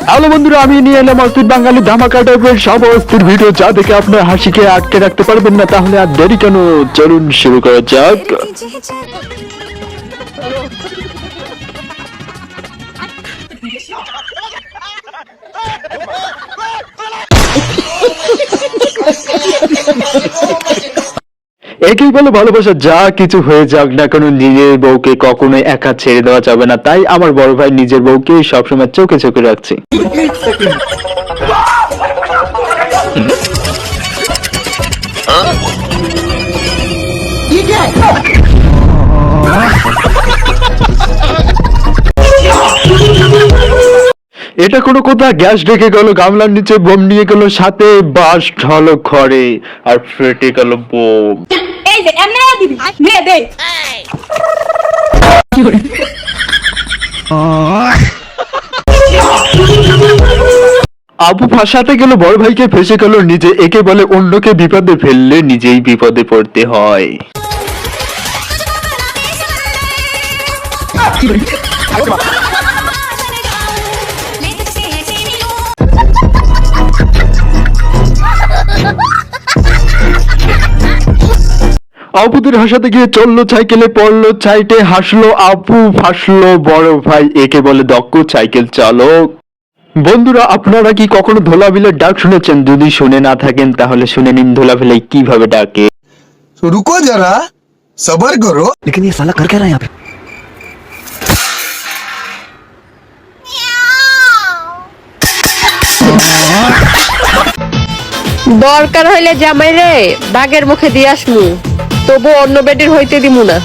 Hello বন্ধুরা, আমি নিয়ে এলাম অস্থির বাঙালি ধামাকা টাইপের সব অস্থির ভিডিও, যা দেখে আপনার হাসিকে আটকে রাখতে পারবেন না। তাহলে আর দেরি কেন, চলুন শুরু করা যাক। একেই বলে ভালোবাসা, যা কিছু হয়ে যাক না কেন নিজের বউকে কখনোই একা ছেড়ে দেওয়া যাবে না। তাই আমার বড় ভাই নিজের বউকে সবসময় চোখে চোখে রাখছে। এটা কোনো কথা? গ্যাস ঢেকে গেল, গামলার নিচে বোম নিয়ে গেল, সাথে বাস ঢালো ঘরে, আর ফেটে গেল বোম। এই যে এমনে দিবি নে দে আবু ফাঁসাতে গেল, বড় ভাইকে ফেসে গেল নিজে। একে বলে অন্যকে বিপদে ফেললে নিজেই বিপদে পড়তে হয়। আপুদের হাসাতে গিয়ে চললো সাইকেলে, পড়লো সাইটে, হাসলো আপু, ফাঁসলো বড় ভাই। একে বলে দক্ষ সাইকেল চালক। বন্ধুরা, আপনারা কি কখনো ধোলাভিলের ডাক শুনেছেন? যদি শুনে না থাকেন তাহলে শুনে নিন ধোলাভিলে কিভাবে ডাকে। तो रुको जरा सबर करो। लेकिन ये साला कर क्या रहा है यहाँ पे? দরকার হইলে জামাই রে বাগের মুখে দিয়ে আসমু, তবু অন্য বেডির হইতে দিমু না।